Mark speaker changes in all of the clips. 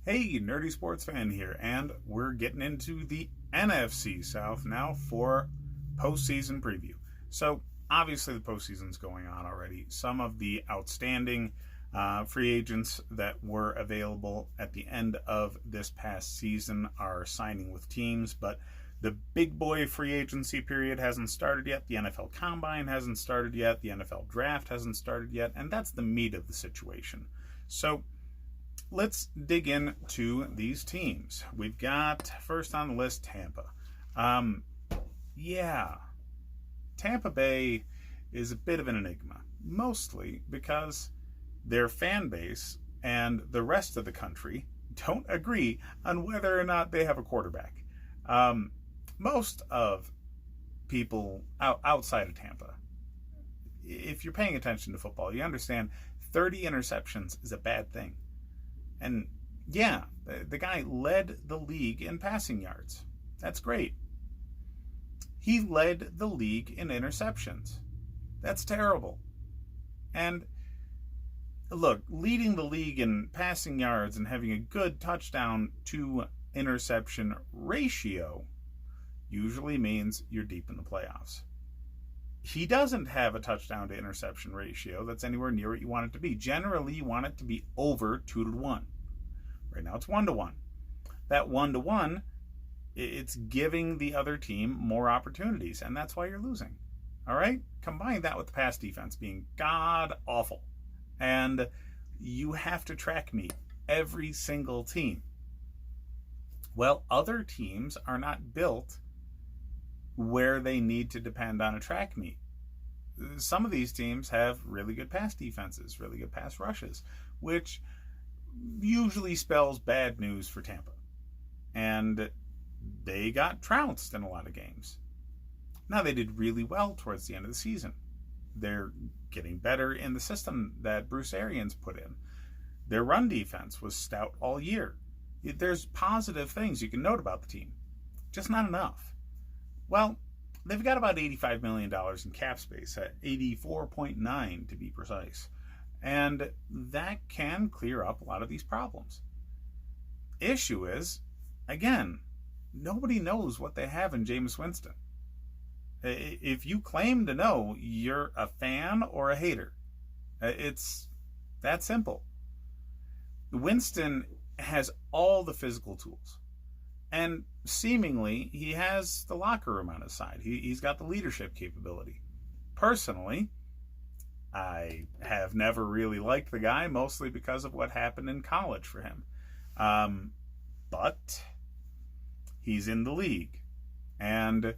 Speaker 1: Hey, nerdy sports fan here, and we're getting into the NFC South now for postseason preview. So, obviously, the postseason's going on already. Some of the outstanding free agents that were available at the end of this past season are signing with teams, but the big boy free agency period hasn't started yet. The NFL Combine hasn't started yet. The NFL Draft hasn't started yet, and that's the meat of the situation. So, let's dig into these teams. We've got, first on the list, Tampa. Tampa Bay is a bit of an enigma, mostly because their fan base and the rest of the country don't agree on whether or not they have a quarterback. Most of people outside of Tampa, if you're paying attention to football, you understand 30 interceptions is a bad thing. And yeah, the guy led the league in passing yards. That's great. He led the league in interceptions. That's terrible. And look, leading the league in passing yards and having a good touchdown to interception ratio usually means you're deep in the playoffs. He doesn't have a touchdown to interception ratio that's anywhere near what you want it to be. Generally, you want it to be over 2-1. Right now, it's 1-1. That 1-1, it's giving the other team more opportunities, and that's why you're losing. All right? Combine that with the pass defense being god-awful. And you have to track meet every single team. Well, other teams are not built where they need to depend on a track meet. Some of these teams have really good pass defenses, really good pass rushes, which usually spells bad news for Tampa. And they got trounced in a lot of games. Now, they did really well towards the end of the season. They're getting better in the system that Bruce Arians put in. Their run defense was stout all year. There's positive things you can note about the team, just not enough. Well, they've got about $85 million in cap space, at 84.9 to be precise. And that can clear up a lot of these problems. Issue is, again, nobody knows what they have in Jameis Winston. If you claim to know, you're a fan or a hater. It's that simple. Winston has all the physical tools. And seemingly, he has the locker room on his side. He's got the leadership capability. Personally, I have never really liked the guy, mostly because of what happened in college for him. But he's in the league, and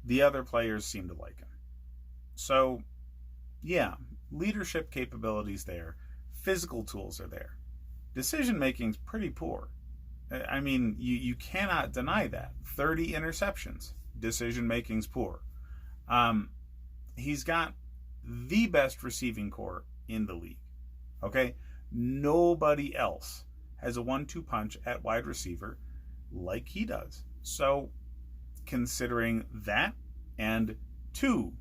Speaker 1: the other players seem to like him. So, yeah, leadership capabilities there. Physical tools are there. Decision-making's pretty poor. I mean, you cannot deny that. 30 interceptions. Decision-making's poor. He's got the best receiving core in the league. Okay? Nobody else has a 1-2 punch at wide receiver like he does. So, considering that and two,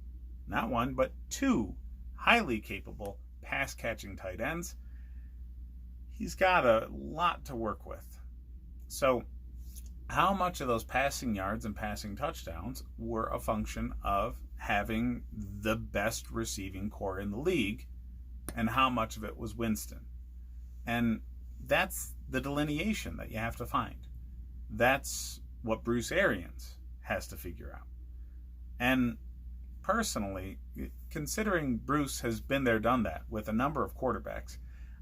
Speaker 1: not one, but two highly capable pass-catching tight ends, he's got a lot to work with. So, how much of those passing yards and passing touchdowns were a function of having the best receiving core in the league, and how much of it was Winston? And that's the delineation that you have to find. That's what Bruce Arians has to figure out. And personally, considering Bruce has been there, done that with a number of quarterbacks,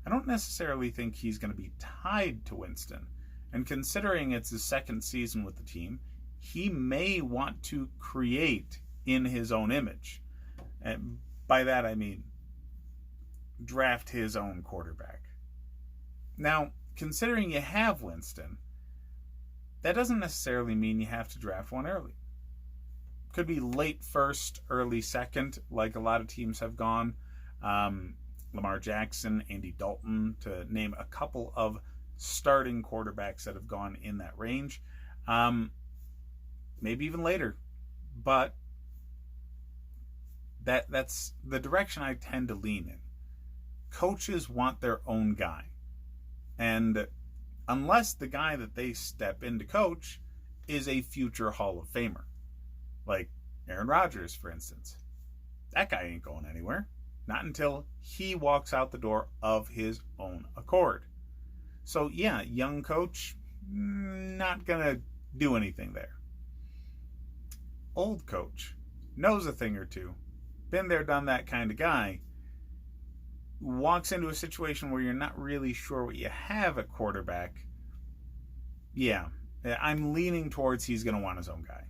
Speaker 1: I don't necessarily think he's going to be tied to Winston. And considering it's his second season with the team, he may want to create in his own image. And by that I mean draft his own quarterback. Now, considering you have Winston, that doesn't necessarily mean you have to draft one early. Could be late first, early second, like a lot of teams have gone. Lamar Jackson, Andy Dalton, to name a couple of starting quarterbacks that have gone in that range. Maybe even later. But that's the direction I tend to lean in. Coaches want their own guy. And unless the guy that they step in to coach is a future Hall of Famer. Like Aaron Rodgers, for instance. That guy ain't going anywhere. Not until he walks out the door of his own accord. So yeah, young coach, not going to do anything there. Old coach, knows a thing or two, been there, done that kind of guy, walks into a situation where you're not really sure what you have at quarterback. Yeah, I'm leaning towards he's going to want his own guy.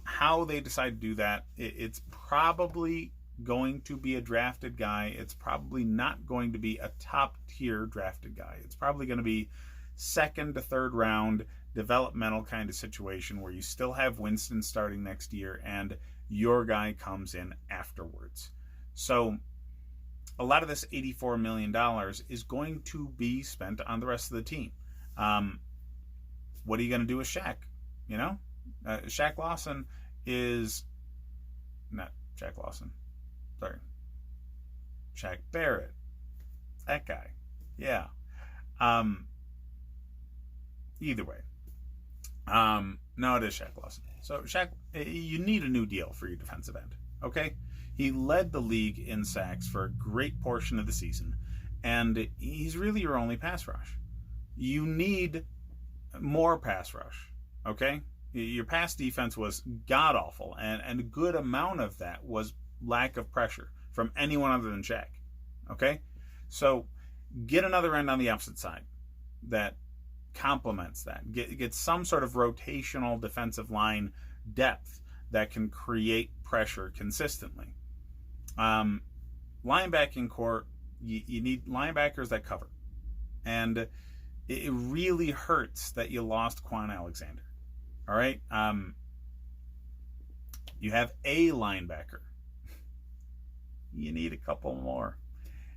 Speaker 1: How they decide to do that, it's probably going to be a drafted guy. It's probably not going to be a top tier drafted guy. It's probably going to be second to third round developmental kind of situation where you still have Winston starting next year and your guy comes in afterwards. So a lot of this $84 million is going to be spent on the rest of the team. What are you going to do with Shaq? You know, Shaq Lawson is not Shaq Lawson. Sorry. Shaq Barrett. That guy. Yeah. Either way. No, it is Shaq Lawson. So Shaq, you need a new deal for your defensive end. Okay? He led the league in sacks for a great portion of the season, and he's really your only pass rush. You need more pass rush. Okay? Your pass defense was god-awful, and a good amount of that was lack of pressure from anyone other than Shaq. Okay? So get another end on the opposite side that complements that. Get some sort of rotational defensive line depth that can create pressure consistently. Linebacking core, you need linebackers that cover. And it really hurts that you lost Quan Alexander. All right? You have a linebacker. You need a couple more.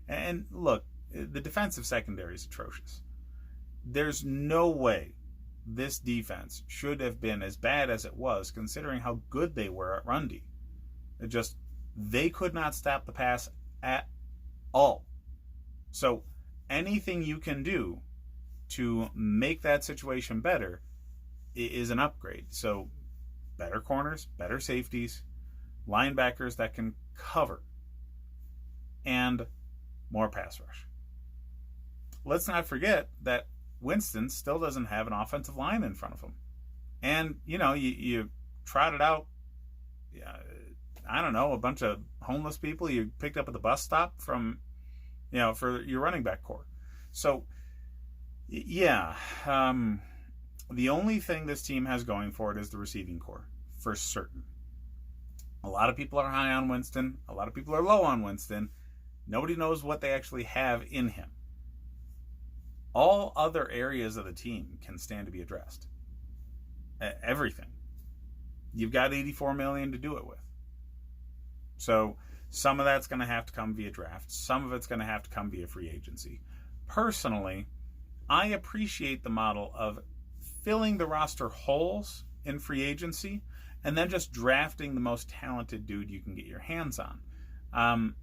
Speaker 1: And look, the defensive secondary is atrocious. There's no way this defense should have been as bad as it was, considering how good they were at run D. They could not stop the pass at all. So anything you can do to make that situation better is an upgrade. So better corners, better safeties, linebackers that can cover, and more pass rush. Let's not forget that Winston still doesn't have an offensive line in front of him. And, you trotted out, I don't know, a bunch of homeless people you picked up at the bus stop from, for your running back core. So, yeah, the only thing this team has going for it is the receiving core, for certain. A lot of people are high on Winston. A lot of people are low on Winston. Nobody knows what they actually have in him. All other areas of the team can stand to be addressed. Everything. You've got $84 million to do it with. So some of that's going to have to come via draft. Some of it's going to have to come via free agency. Personally, I appreciate the model of filling the roster holes in free agency and then just drafting the most talented dude you can get your hands on.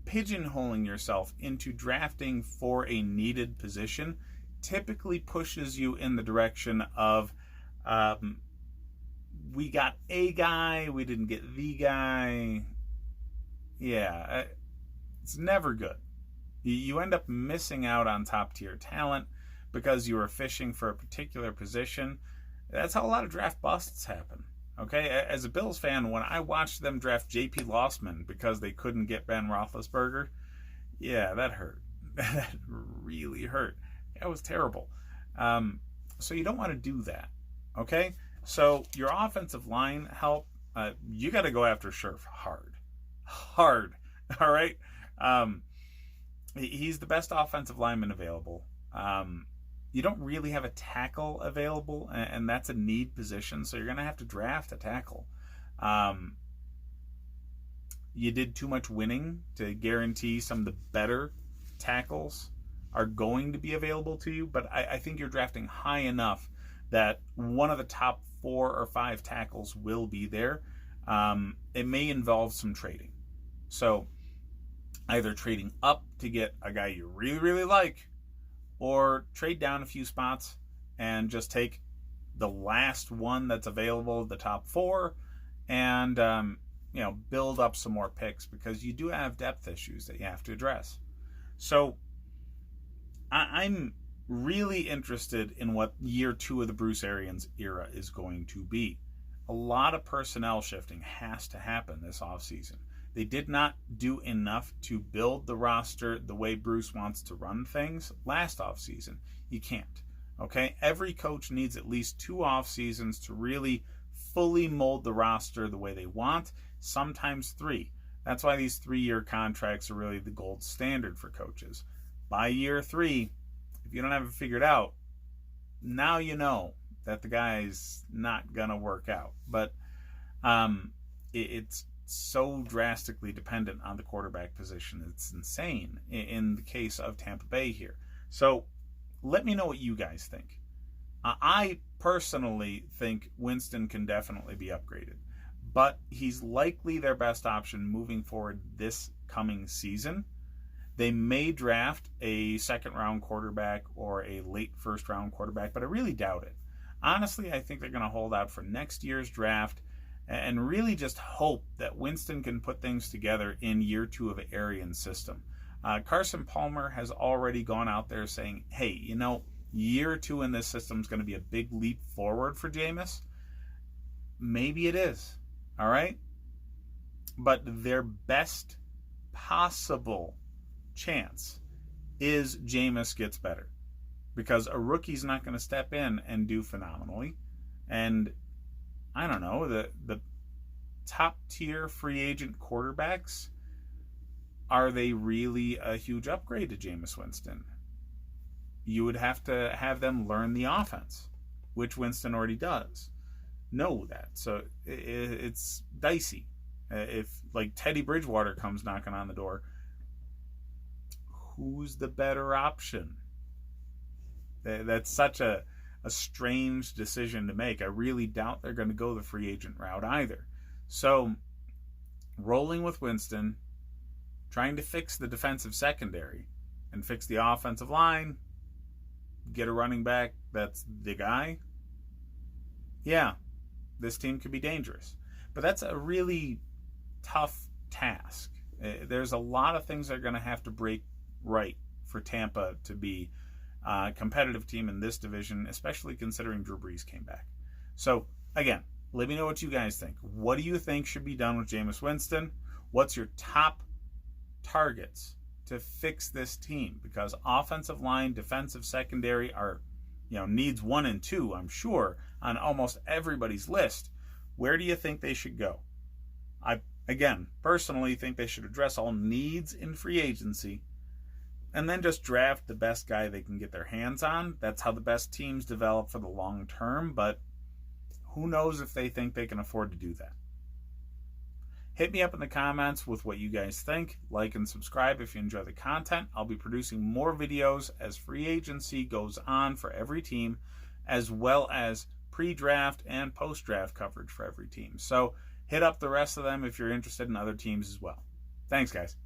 Speaker 1: Pigeonholing yourself into drafting for a needed position typically pushes you in the direction of we got a guy, we didn't get the guy. Yeah, it's never good. You end up missing out on top tier talent because you were fishing for a particular position. That's how a lot of draft busts happen. Okay, as a Bills fan, when I watched them draft J.P. Lossman because they couldn't get Ben Roethlisberger, yeah, that hurt. That really hurt. That was terrible. So you don't want to do that. Okay, so your offensive line help, you got to go after Scherf hard. All right, he's the best offensive lineman available. You don't really have a tackle available, and that's a need position, so you're going to have to draft a tackle. You did too much winning to guarantee some of the better tackles are going to be available to you, but I think you're drafting high enough that one of the top 4 or 5 tackles will be there. It may involve some trading. So either trading up to get a guy you really, really like, or trade down a few spots and just take the last one that's available, the top 4, and build up some more picks, because you do have depth issues that you have to address. So I'm really interested in what year 2 of the Bruce Arians era is going to be. A lot of personnel shifting has to happen this offseason. They did not do enough to build the roster the way Bruce wants to run things last offseason. You can't. Okay? Every coach needs at least 2 off seasons to really fully mold the roster the way they want, sometimes 3. That's why these 3-year contracts are really the gold standard for coaches. By year 3, if you don't have it figured out, now you know that the guy's not going to work out. But it's so drastically dependent on the quarterback position. It's insane in the case of Tampa Bay here. So let me know what you guys think. I personally think Winston can definitely be upgraded, but he's likely their best option moving forward this coming season. They may draft a second-round quarterback or a late first-round quarterback, but I really doubt it. Honestly, I think they're going to hold out for next year's draft and really just hope that Winston can put things together in year 2 of Arians' system. Carson Palmer has already gone out there saying, hey, year 2 in this system is going to be a big leap forward for Jameis. Maybe it is, all right? But their best possible chance is Jameis gets better, because a rookie's not going to step in and do phenomenally. And I don't know, the top tier free agent quarterbacks, are they really a huge upgrade to Jameis Winston? You would have to have them learn the offense, which Winston already does. Know that. So it's dicey. If like Teddy Bridgewater comes knocking on the door, who's the better option? That's such a strange decision to make. I really doubt they're going to go the free agent route either. So, rolling with Winston, trying to fix the defensive secondary and fix the offensive line, get a running back that's the guy. Yeah, this team could be dangerous. But that's a really tough task. There's a lot of things that are going to have to break right for Tampa to be a competitive team in this division, especially considering Drew Brees came back. So, again, let me know what you guys think. What do you think should be done with Jameis Winston? What's your top targets to fix this team? Because offensive line, defensive secondary are, needs 1 and 2, I'm sure, on almost everybody's list. Where do you think they should go? I, again, personally think they should address all needs in free agency and then just draft the best guy they can get their hands on. That's how the best teams develop for the long term, but who knows if they think they can afford to do that. Hit me up in the comments with what you guys think. Like and subscribe if you enjoy the content. I'll be producing more videos as free agency goes on for every team, as well as pre-draft and post-draft coverage for every team. So hit up the rest of them if you're interested in other teams as well. Thanks, guys.